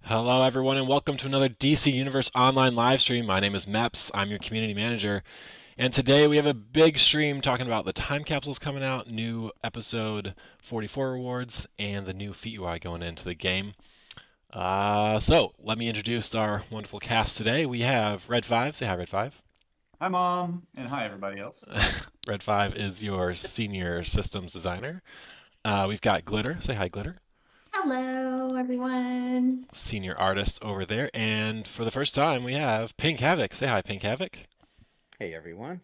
Hello, everyone, and welcome to another DC Universe online live stream. My name is Meps. I'm your community manager, and today we have a big stream talking about the time capsules coming out, new episode 44 rewards, and the new feat UI going into the game. So let me introduce our wonderful cast today. We have Red Five. Say hi, Red Five. Hi, Mom, and hi, everybody else. Red Five is your senior systems designer. We've got Glitter. Say hi, Glitter. Hello, everyone. Senior artist over there, and for the first time we have Pink Havoc. Say hi, Pink Havoc. Hey everyone.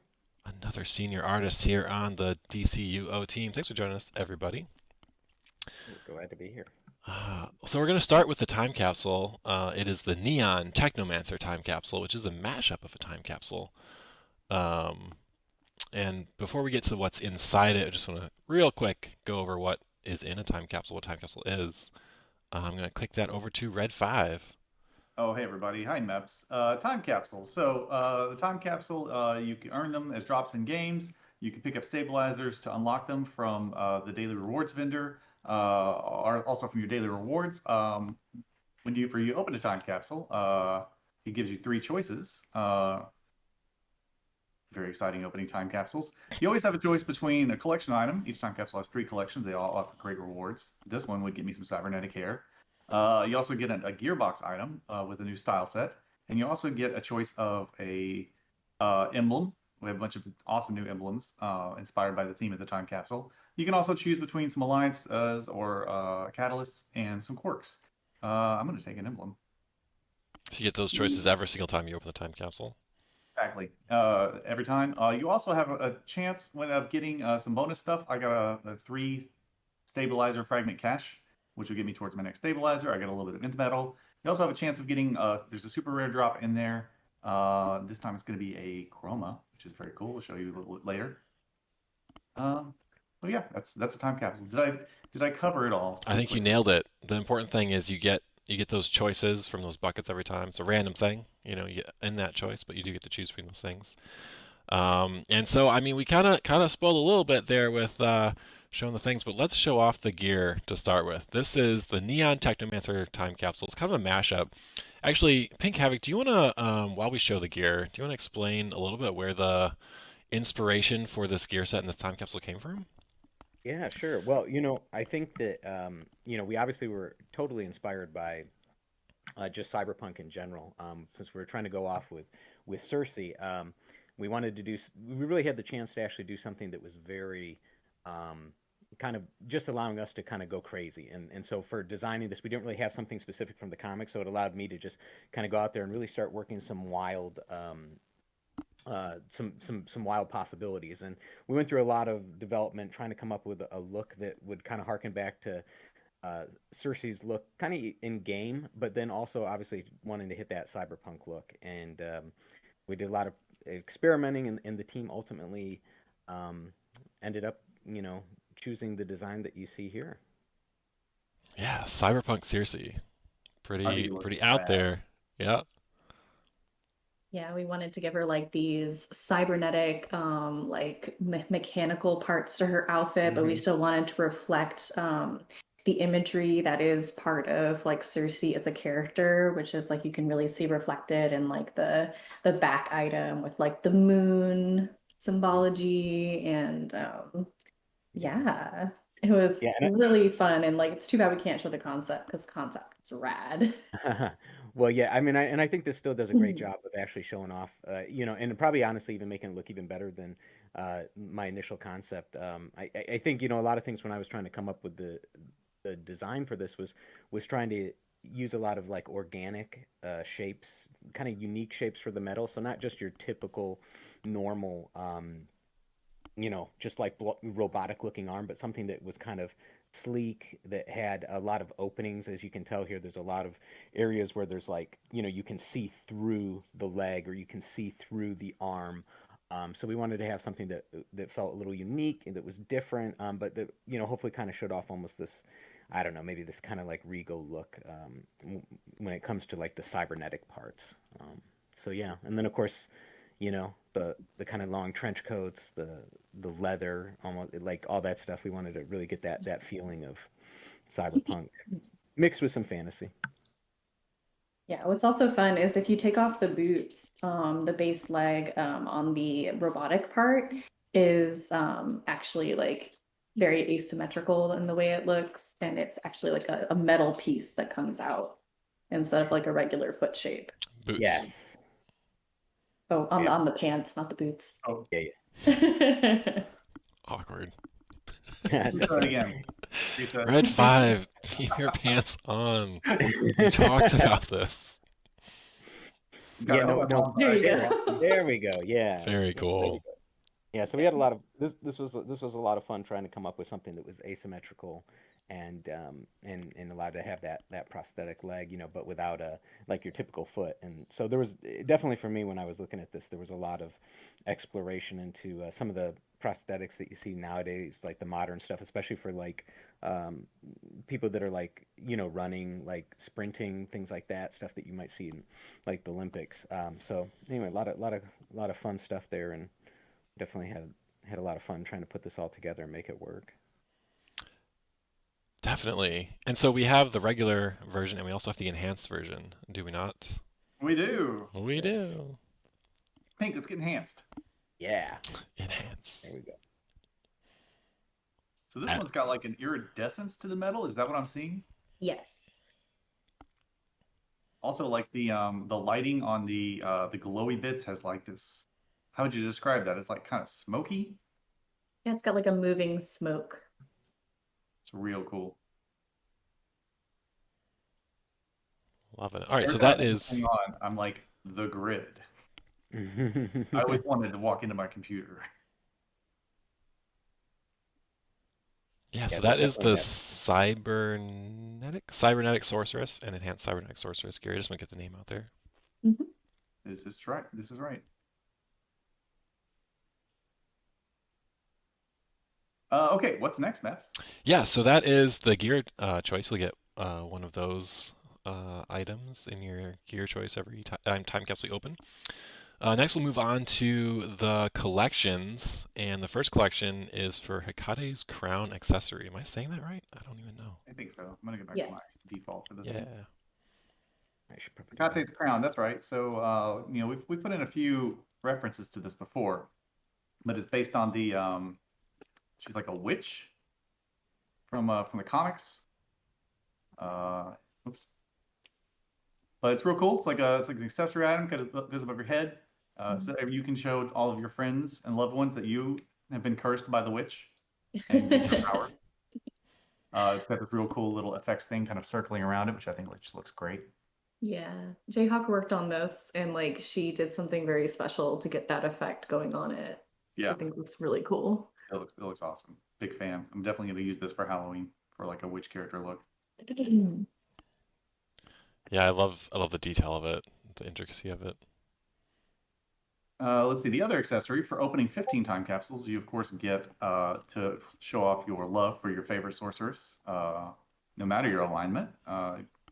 Another senior artist here on the DCUO team. Thanks for joining us, everybody. Glad to be here. So we're going to start with the time capsule. It is the Neon Technomancer time capsule, which is a mashup of a time capsule. Um, and before we get to what's inside it, I just want to real quick go over what is in a time capsule, what time capsule is. I'm going to click that over to Red 5. Oh, hey, everybody. Hi, Meps. Time capsules. The time capsule, you can earn them as drops in games. You can pick up stabilizers to unlock them from the daily rewards vendor, or also from your daily rewards. For you open a time capsule, it gives you three choices. Very exciting opening time capsules. You always have a choice between a collection item. Each time capsule has three collections. They all offer great rewards. This one would give me some cybernetic hair. You also get a gearbox item with a new style set, and you also get a choice of a emblem. We have a bunch of awesome new emblems inspired by the theme of the time capsule. You can also choose between some alliances or catalysts and some quirks. I'm going to take an emblem. So you get those choices every single time you open the time capsule. Exactly. Every time. You also have a chance of getting some bonus stuff. I got a three stabilizer fragment cache, which will get me towards my next stabilizer. I got a little bit of mint metal. You also have a chance of getting, there's a super rare drop in there. This time it's going to be a chroma, which is very cool. We'll show you a little bit later. But yeah, that's a time capsule. Did I cover it all? I think you nailed it. The important thing is you get those choices from those buckets every time. It's a random thing, you get in that choice, but you do get to choose between those things. And so, I mean, we kind of spoiled a little bit there with showing the things, but let's show off the gear to start with. This is the Neon Technomancer time capsule. It's kind of a mashup. Actually, Pink Havoc, do you want to, while we show the gear, do you want to explain a little bit where the inspiration for this gear set and this time capsule came from? Yeah, sure. Well, I think that we obviously were totally inspired by just cyberpunk in general. Since we were trying to go off with Cersei, we wanted to we really had the chance to actually do something that was very kind of just allowing us to kind of go crazy. And so for designing this, we didn't really have something specific from the comics, so it allowed me to just kind of go out there and really start working some wild some wild possibilities. And we went through a lot of development trying to come up with a look that would kind of harken back to Cersei's look, kind of in game, but then also obviously wanting to hit that cyberpunk look. And we did a lot of experimenting, and the team ultimately ended up, choosing the design that you see here. Yeah, Cyberpunk seriously. Harvey Pretty looks out rad. there. Yeah. Yeah, we wanted to give her like these cybernetic, like mechanical parts to her outfit, but we Hmm. still wanted to reflect the imagery that is part of like Cersei as a character, which is like you can really see reflected in like the back item with like the moon symbology and Yeah. yeah, it was Yeah. really fun and like it's too bad we can't show the concept because the concept is rad. Well, yeah, I mean, I think this still does a great job of actually showing off, and probably honestly even making it look even better than my initial concept. I think, a lot of things when I was trying to come up with the design for this was trying to use a lot of like organic shapes, kind of unique shapes for the metal. So not just your typical normal, just like robotic looking arm, but something that was kind of sleek, that had a lot of openings. As you can tell here, there's a lot of areas where there's like, you can see through the leg or you can see through the arm. So we wanted to have something that felt a little unique and that was different, but that, hopefully kind of showed off almost this, I don't know, maybe this kind of like regal look, when it comes to like the cybernetic parts. So yeah, and then of course, the kind of long trench coats, the leather, almost like all that stuff. We wanted to really get that feeling of cyberpunk mixed with some fantasy. Yeah, what's also fun is if you take off the boots, the base leg on the robotic part is actually like very asymmetrical in the way it looks, and it's actually like a metal piece that comes out instead of like a regular foot shape. Boots. Yes. Oh, on Yeah. on the pants, not the boots. Oh, Yeah. Awkward. Yeah. let's try it again. Reset. Red 5, keep your pants on. We talked about this. Got Yeah, it. no, Oh, no. There you there go. There we go. Yeah. Very Yeah, there we cool. go. Yeah, so we had a lot of this was a lot of fun trying to come up with something that was asymmetrical and allowed to have that prosthetic leg, but without a like your typical foot. And so there was definitely for me when I was looking at this, there was a lot of exploration into some of the prosthetics that you see nowadays, like the modern stuff, especially for like um, people that are like running, like sprinting, things like that, stuff that you might see in like the Olympics. So anyway, a lot of fun stuff there, and definitely had a lot of fun trying to put this all together and make it work. Definitely. And so we have the regular version and we also have the enhanced version, do we not? we do. We Yes. do. Pink, let's get enhanced. Yeah, Enhance. there we go. So this Uh, one's got like an iridescence to the metal. Is that what I'm seeing? Yes. Also, like the lighting on the glowy bits has like this. How would you describe that? It's like kind of smoky. Yeah, it's got like a moving smoke. It's real cool. Loving it. All right, so Every time I that put this is thing on, I'm like the grid. I always wanted to walk into my computer. yeah, so Yeah, that there's is the definitely cybernetic sorceress and enhanced cybernetic sorceress. Gary, just want to get the name out there. Mhm. This is right. This is right. Okay, what's next, Maps? Yeah, so that is the gear choice. You'll get one of those items in your gear choice every time capsule you open. Next, we'll move on to the collections, and the first collection is for Hekate's crown accessory. Am I saying that right? I don't even know. I think so. I'm gonna go back to my Yes. default for this Yeah. one. I should probably do that. Kate's crown. That's right. So we put in a few references to this before, but it's based on the she's like a witch from the comics. Oops. But it's real cool. It's like an accessory item because it goes above your head. So that you can show all of your friends and loved ones that you have been cursed by the witch and gain her power. It's got this real cool little effects thing kind of circling around it, which I think just looks great. Yeah, Jayhawk worked on this and like she did something very special to get that effect going on it. Which I Yeah, think looks really cool. it looks awesome. Big fan. I'm definitely going to use this for Halloween for like a witch character look. Yeah, I love the detail of it, the intricacy of it. Let's see. The other accessory for opening 15 time capsules, you of course get to show off your love for your favorite sorceress, no matter your alignment,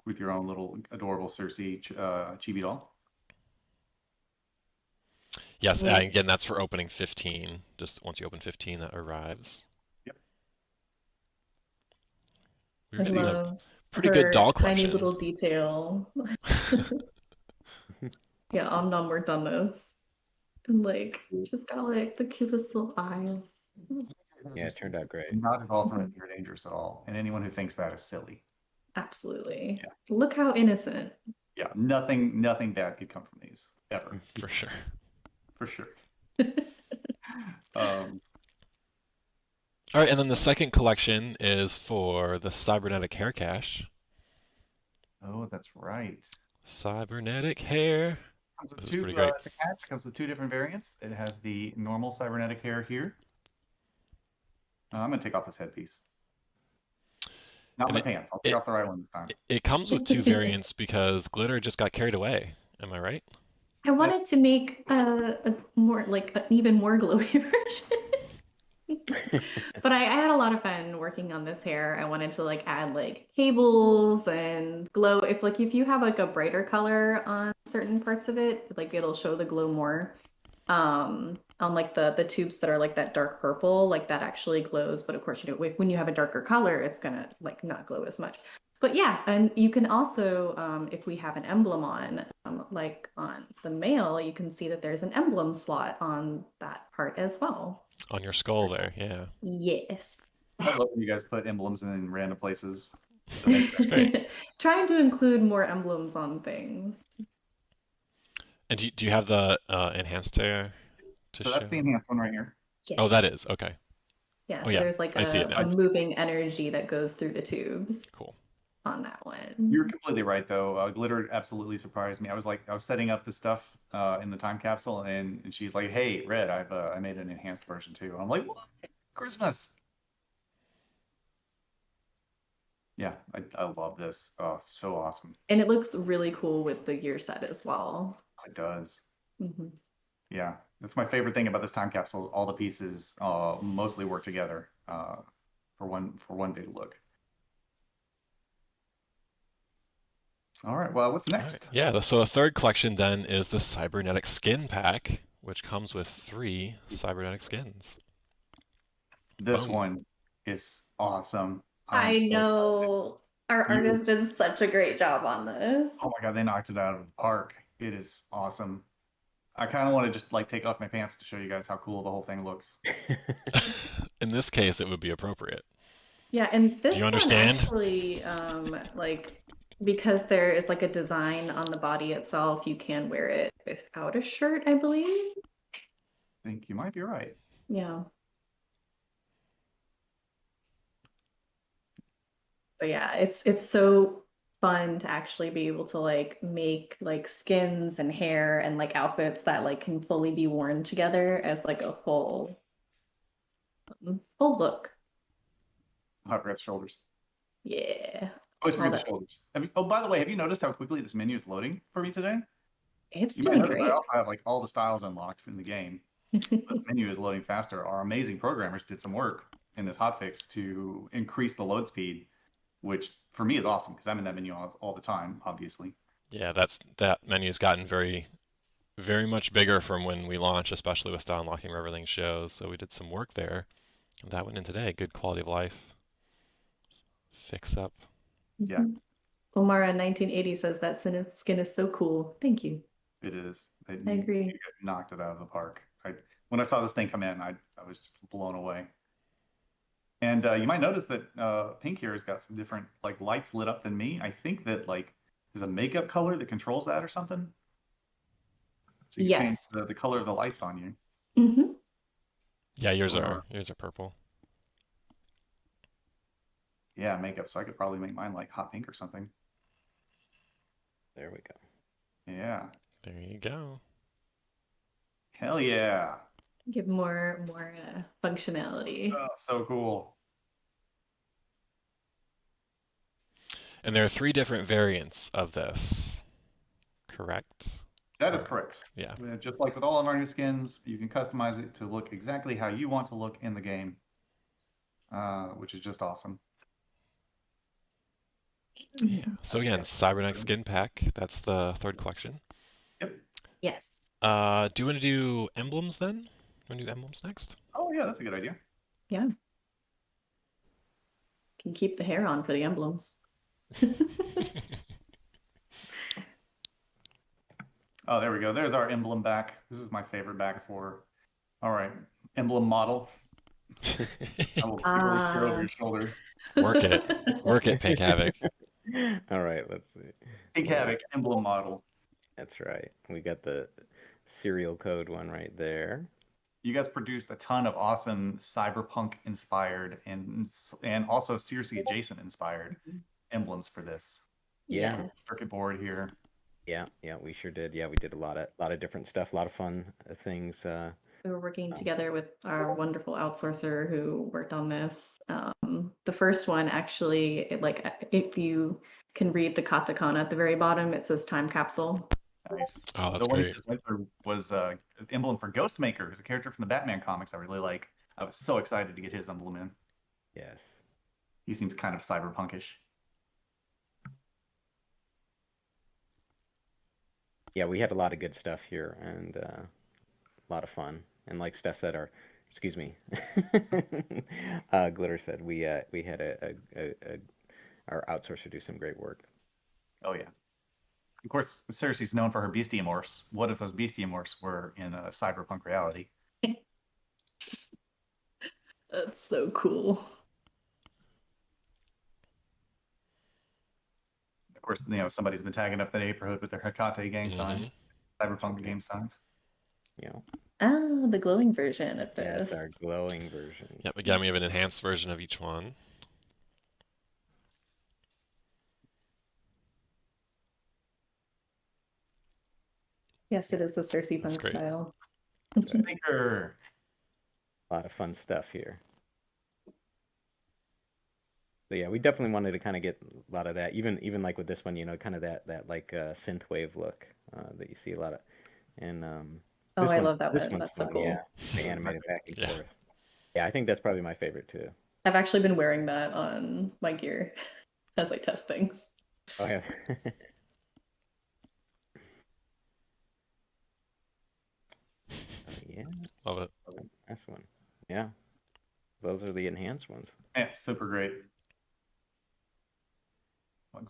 with your own little adorable Cersei chibi doll. Yes, Yeah. and again, that's for opening 15. Just once you open 15, that arrives. Yep. We've I seen a love pretty good her doll tiny collection. little detail. Yeah, Omnom worked on this. And like just got like the cutest little eyes. Yeah, it turned out great. Not at all from You're dangerous at all, and anyone who thinks that is silly. Absolutely. Yeah. Look how innocent. Yeah, nothing bad could come from these ever, For sure. for sure. Um, All right, and then the second collection is for the cybernetic hair cache. oh, that's right. Cybernetic hair. Comes with This is two, pretty great. it's a catch. Comes with two different variants. It has the normal cybernetic hair here. I'm gonna take off this headpiece. Not And my it- pants. I'll take it- off the right one this time. It comes with two variants because glitter just got carried away. Am I right? I wanted to make a more like an even more glowy version. But I had a lot of fun working on this hair. I wanted to like add like cables and glow. If you have like a brighter color on certain parts of it, like it'll show the glow more. On like the tubes that are like that dark purple, like that actually glows. But of course, when you have a darker color, it's gonna like not glow as much. But yeah, and you can also, if we have an emblem on, like on the male, you can see that there's an emblem slot on that part as well. On your skull there, yeah. Yes. I love when you guys put emblems in random places. That makes sense. Great. Trying to include more emblems on things. And do you have the enhanced to So that's show? the enhanced one right here. Yes. Oh, that is okay. Yeah, Oh so yeah, there's like I see it a now. moving energy that goes through the tubes Cool. on that one. You're completely right, though. Glitter absolutely surprised me. I was setting up the stuff in the time capsule, and she's like, "Hey, Red, I made an enhanced version too." I'm like, "What? Christmas?" Yeah, I love this. Oh, so awesome. And it looks really cool with the gear set as well. It does. Mhm. Yeah, that's my favorite thing about this time capsule. Is all the pieces mostly work together for one big look. All right. Well, what's All right. next? Yeah. So the third collection then is the cybernetic skin pack, which comes with 3 cybernetic skins. This Boom. one is awesome. I know. Our You- artist did such a great job on this. Oh my God, they knocked it out of the park. It is awesome. I kind of want to just like take off my pants to show you guys how cool the whole thing looks. In this case, it would be appropriate. Yeah, and this you one understand? actually, like, because there is like a design on the body itself, you can wear it without a shirt, I believe. I think you might be right. Yeah. But yeah, it's so fun to actually be able to like make like skins and hair and like outfits that like can fully be worn together as like a full look. Hot Red's shoulders. Yeah. Always forget the that. shoulders. Oh, by the way, have you noticed how quickly this menu is loading for me today? It's You might doing notice I great. also have like all the styles unlocked in the game. The menu is loading faster. Our amazing programmers did some work in this hotfix to increase the load speed, which for me is awesome because I'm in that menu all the time, obviously. Yeah, that menu's gotten very, very much bigger from when we launched, especially with style unlocking where everything shows. So we did some work there. That went in today. Good quality of life. Fix up. Yeah. Omara 1980 says that skin is so cool. Thank you. It is. I agree. You guys knocked it out of the park. When I saw this thing come in, I was just blown away. And you might notice that Pink here has got some different like lights lit up than me. I think that like there's a makeup color that controls that or something. So you can change Yes. the color of the lights on you. Mm-hmm. Yeah, yours are purple. Yeah, makeup. So I could probably make mine like hot pink or something. There we go. Yeah. There you go. Hell yeah. Give more functionality. Oh, so cool. And there are 3 different variants of this, correct? That is correct. Yeah. Just like with all of our new skins, you can customize it to look exactly how you want to look in the game, which is just awesome. Yeah. So again, Cybernetic Skin Pack. That's the third collection. Yep. Yes. Do you want to do emblems then? Want to do emblems next? Oh yeah, that's a good idea. Yeah. Can keep the hair on for the emblems. Oh, there we go. There's our emblem back. This is my favorite back for. All right, emblem model. I will throw over your shoulder. Work it, Pink Havoc. All right, let's see. Pink Havoc emblem model. That's right. We got the serial code one right there. You guys produced a ton of awesome cyberpunk inspired and also seriously adjacent inspired emblems for this. Yeah. Yes. Circuit board here. Yeah, we sure did. Yeah, we did a lot of different stuff, a lot of fun things. We were working together with our wonderful outsourcer who worked on this. The first one actually, if you can read the katakana at the very bottom, it says time capsule. Nice. Oh, that's the one great. you just went through was an emblem for Ghostmaker, who's a character from the Batman comics I really like. I was so excited to get his emblem in. Yes. He seems kind of cyberpunkish. Yeah, we had a lot of good stuff here and a lot of fun. And like Steph said, excuse me, Glitter said we had a our outsourcer do some great work. Oh yeah. Of course, Cersei's known for her bestiamorphs. What if those bestiamorphs were in a cyberpunk reality? That's so cool. Of course, somebody's been tagging up the neighborhood with their Hecate gang signs, cyberpunk game signs. Yeah. Ah, the glowing version of Yes, this. our glowing versions. Yep, again, we have an enhanced version of each one. Yes, it is the Cersei That's punk great. style. Sneaker. A lot of fun stuff here. So yeah, we definitely wanted to kind of get a lot of that, even like with this one, kind of that like synthwave look that you see a lot of. And Oh, I love that this one. one's That's so fun, cool. yeah. They animate it back and Yeah. forth. Yeah, I think that's probably my favorite too. I've actually been wearing that on my gear as I test things. Oh yeah. Yeah. Love it. That's one. Yeah. Those are the enhanced ones. Yeah, super great.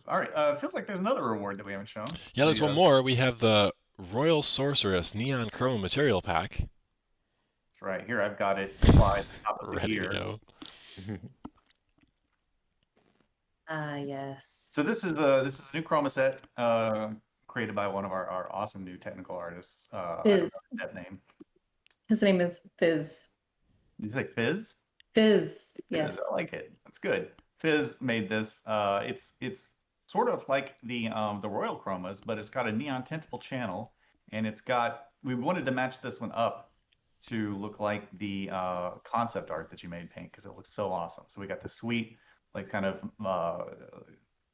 All right. Feels like there's another reward that we haven't shown. Yeah, there's one more. We have the Royal Sorceress Neon Chrome Material Pack. That's right. Here, I've got it applied at the top of the Ready to gear. go. Ah, yes. So this is a new chroma set created by one of our awesome new technical artists. I don't know that name. His name is Fizz. Did you say Fizz? Fizz, yes. I like it. That's good. Fizz made this. It's sort of like the Royal Chromas, but it's got a neon tintable channel, and we wanted to match this one up to look like the concept art that you made, Pink, because it looks so awesome. So we got the sweet, like kind of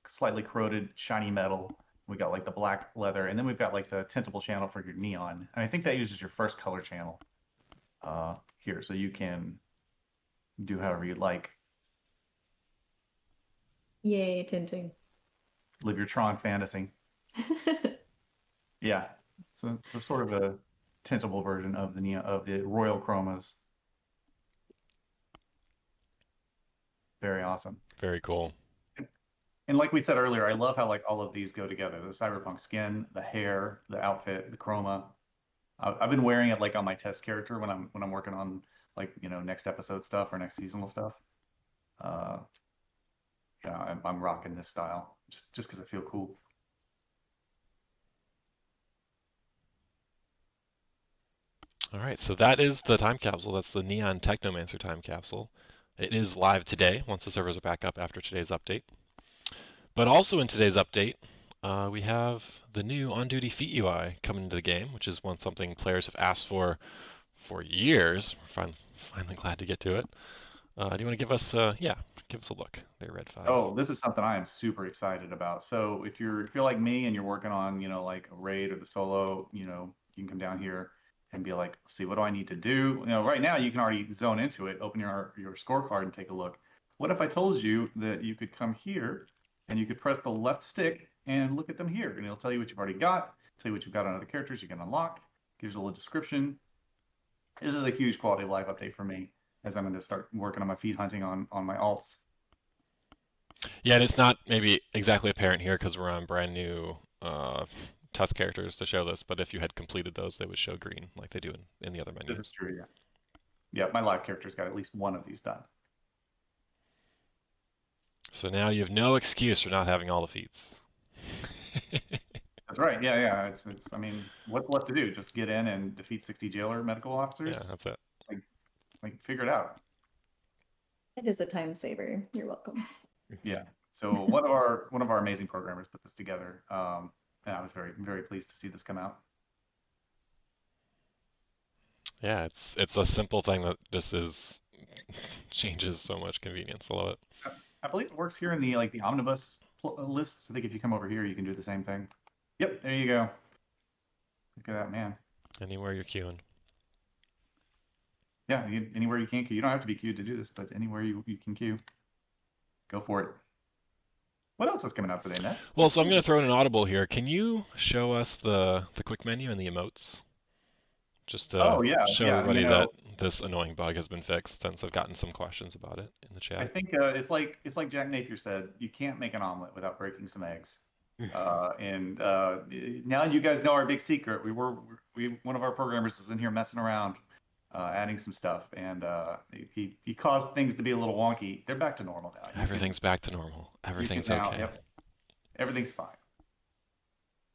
slightly corroded shiny metal. We got like the black leather, and then we've got like the tintable channel for your neon. And I think that uses your first color channel here, so you can do however you'd like. Yay, tinting. Live your Tron fantasy. Yeah, so sort of a tintable version of the Royal Chromas. Very awesome. Very cool. And like we said earlier, I love how like all of these go together. The cyberpunk skin, the hair, the outfit, the chroma. I've been wearing it like on my test character when I'm working on like next episode stuff or next seasonal stuff. Yeah, I'm rocking this style just because I feel cool. All right, so that is the time capsule. That's the Neon Technomancer time capsule. It is live today once the servers are back up after today's update. But also in today's update, we have the new on-duty feat UI coming into the game, which is something players have asked for years. We're finally glad to get to it. Do you want to give us a look there, Red 5? Oh, this is something I am super excited about. So if you're like me and you're working on like a raid or the solo, you can come down here and be like, see, what do I need to do? Right now you can already zone into it, open your scorecard and take a look. What if I told you that you could come here and you could press the left stick and look at them here, and it'll tell you what you've already got, tell you what you've got on other characters you can unlock, gives you a little description. This is a huge quality of life update for me as I'm going to start working on my feed hunting on my alts. Yeah, and it's not maybe exactly apparent here because we're on brand new test characters to show this, but if you had completed those, they would show green like they do in the other menus. This is true, yeah. Yeah, my live character's got at least one of these done. So now you have no excuse for not having all the feats. That's right. Yeah. It's. I mean, what's left to do? Just get in and defeat 60 jailer medical officers. Yeah, that's it. Like figure it out. It is a time saver. You're welcome. Yeah. So one of our amazing programmers put this together. And I was very, very pleased to see this come out. Yeah, it's a simple thing that just changes so much convenience. I love it. I believe it works here in the omnibus lists. I think if you come over here, you can do the same thing. Yep, there you go. Look at that, man. Anywhere you're queuing. Yeah, anywhere you can queue. You don't have to be queued to do this, but anywhere you can queue, go for it. What else is coming out today, next? Well, so I'm going to throw in an audible here. Can you show us the quick menu and the emotes? just Oh to yeah, show yeah. everybody that this annoying bug has been fixed, since I've gotten some questions about it in the I chat. think it's like Jack Napier said, you can't make an omelet without breaking some eggs. And now you guys know our big secret. We one of our programmers was in here messing around, adding some stuff, and he caused things to be a little wonky. They're back to normal now. Everything's back to normal. Everything's now, okay. yep, everything's fine.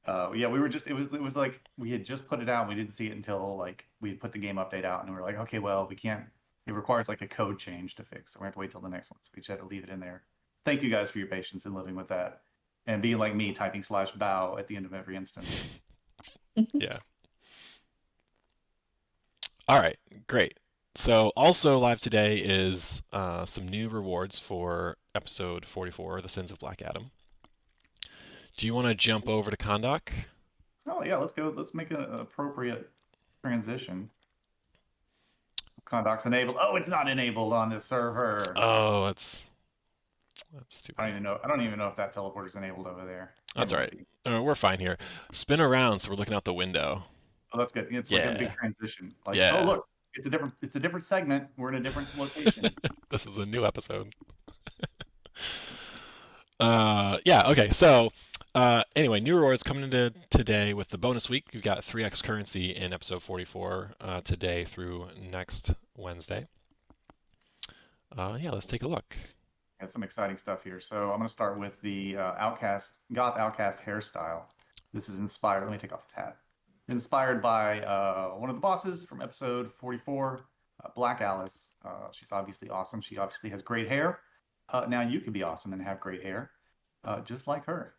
Yeah, we were just it was like we had just put it out. We didn't see it until like we had put the game update out, and we were like, okay, well, we can't. It requires like a code change to fix, so we have to wait till the next one. So we just had to leave it in there. Thank you guys for your patience in living with that, and being like me, typing /bow at the end of every instance. Yeah. All right, great. So also live today is some new rewards for episode 44, The Sins of Black Adam. Do you want to jump over to Kondak? Oh yeah, let's go. Let's make an appropriate transition. Condoc's enabled. Oh, it's not enabled on this server. Oh, that's too I bad. don't even know. I don't even know if that teleporter's enabled over there. That's all right. We're fine here. Spin around, so we're looking out the window. Oh, that's good. It's like a Yeah. big transition. Like, Yeah. oh look, it's a different segment. We're in a different location. This is a new episode. Yeah, okay, so anyway, new rewards coming into today with the bonus week. We've got 3x currency in episode 44 today through next Wednesday. Yeah, let's take a look. Got some exciting stuff here. So I'm going to start with the goth outcast hairstyle. This is inspired. Let me take off the hat. Inspired by one of the bosses from episode 44, Black Alice. She's obviously awesome. She obviously has great hair. Now you can be awesome and have great hair, just like her.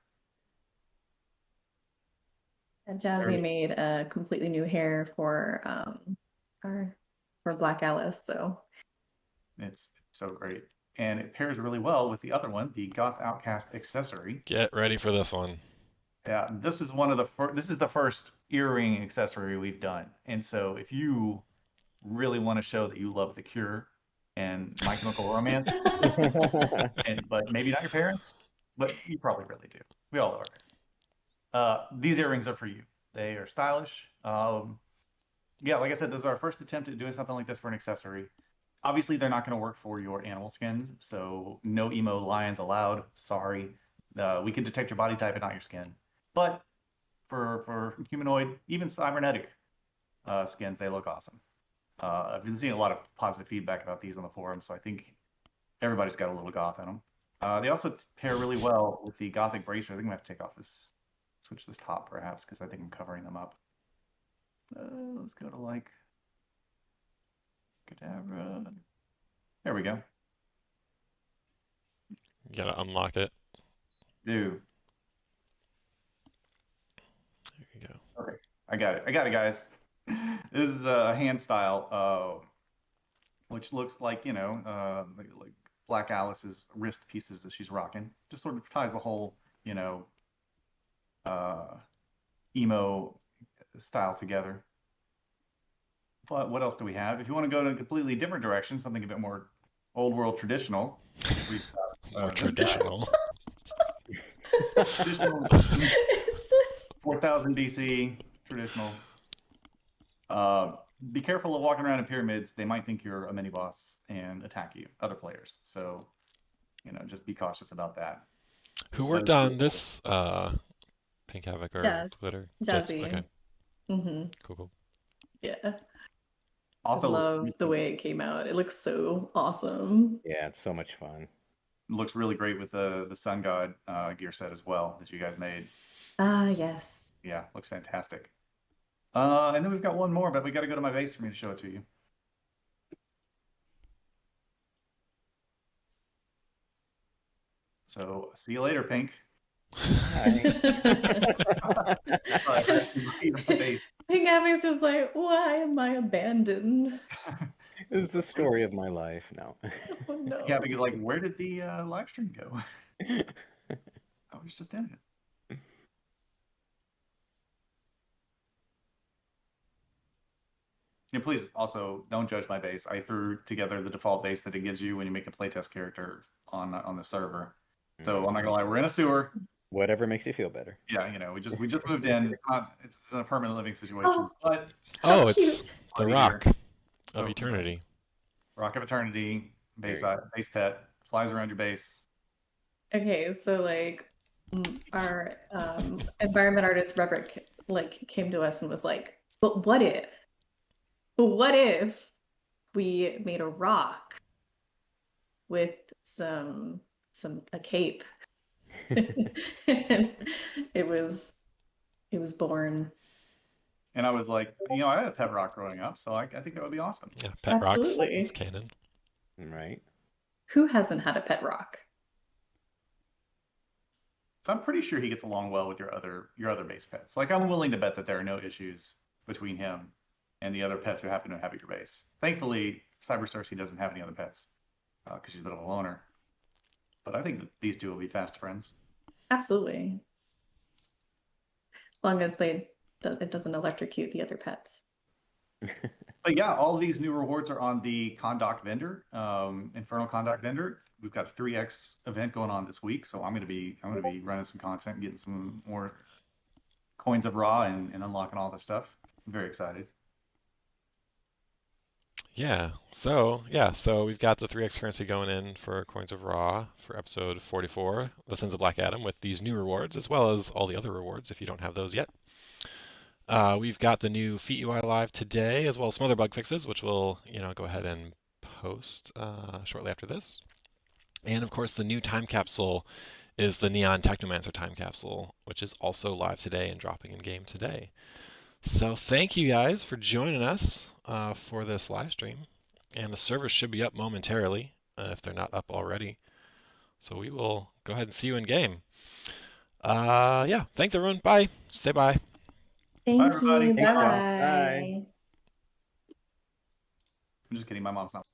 And Jazzy made a completely new hair for Black Alice, so It's so great. And it pairs really well with the other one, the Goth Outcast accessory. Get ready for this one. Yeah, this is one of the this is the first earring accessory we've done. And so if you really want to show that you love The Cure and My Chemical Romance, but maybe not your parents, but you probably really do. We all love our parents. These earrings are for you. They are stylish. Yeah, like I said, this is our first attempt at doing something like this for an accessory. Obviously, they're not going to work for your animal skins, so no emo lions allowed. Sorry. We can detect your body type and not your skin. But for humanoid, even cybernetic skins, they look awesome. I've been seeing a lot of positive feedback about these on the forum, so I think everybody's got a little goth in them. They also pair really well with the gothic bracer. I think I'm going to have to take off this, switch this top perhaps, because I think I'm covering them up. Let's go to like Cadabra. There we go. You gotta unlock it. Dude. There you go. Okay, I got it, guys. This is a hand style, which looks like, you know, like Black Alice's wrist pieces that she's rocking. Just sort of ties the whole, you know, emo style together. But what else do we have? If you want to go in a completely different direction, something a bit more old world traditional, we've got More traditional. traditional is this? 4000 BC traditional. Be careful of walking around in pyramids. They might think you're a mini boss and attack you, other players. So, you know, just be cautious about that. Who worked on this Pink Havoc or Jazz. Glitter? Jazzy. Okay, Mm-hmm. cool. Yeah. Also, I love the way it came out. It looks so awesome. Yeah, it's so much fun. looks really great with the Sun God gear set as well that you guys made. Ah, yes. Yeah, looks fantastic. And then we've got one more, but we got to go to my base for me to show it to you. So see you later, Pink. Pink Abby's just like, why am I abandoned? This is the story of my life. No. Oh no. Yeah, because like, where did the live stream go? I was just in it. And please also don't judge my base. I threw together the default base that it gives you when you make a playtest character on the server. So I'm not gonna lie, we're in a sewer. Whatever makes you feel better. Yeah, we just moved in. It's not a permanent living situation, Oh, but how Oh, it's cute. the already Rock here. of Oh, Eternity. Rock of Eternity, There base you go. base pet, flies around your base. Okay, so like our environment artist Rubric like came to us and was like, but what if we made a rock with a cape? And it was born. And I was like, I had a pet rock growing up, so I think that would be awesome. Yeah, Pet Rocks. It's Absolutely. canon. Right. Who hasn't had a pet rock? So I'm pretty sure he gets along well with your other base pets. Like I'm willing to bet that there are no issues between him and the other pets who happen to inhabit your base. Thankfully, Cyber Cersei doesn't have any other pets because she's a bit of a loner. But I think that these two will be fast friends. Absolutely. As long as it doesn't electrocute the other pets. But yeah, all of these new rewards are on the Condoc vendor, Infernal Condoc vendor. We've got a 3x event going on this week, so I'm gonna be running some content and getting some more coins of raw and unlocking all this stuff. I'm very excited. So we've got the 3x currency going in for Coins of Raw for episode 44, The Sins of Black Adam, with these new rewards, as well as all the other rewards if you don't have those yet. We've got the new Feat UI live today, as well as some other bug fixes, which we'll go ahead and post shortly after this. And of course, the new time capsule is the Neon Technomancer time capsule, which is also live today and dropping in game today. So thank you guys for joining us for this live stream. And the servers should be up momentarily if they're not up already. So we will go ahead and see you in game. Yeah, thanks everyone. Bye. Say bye. Thank everybody. you. Thanks, y'all. Bye. Bye. I'm just kidding. My mom's not.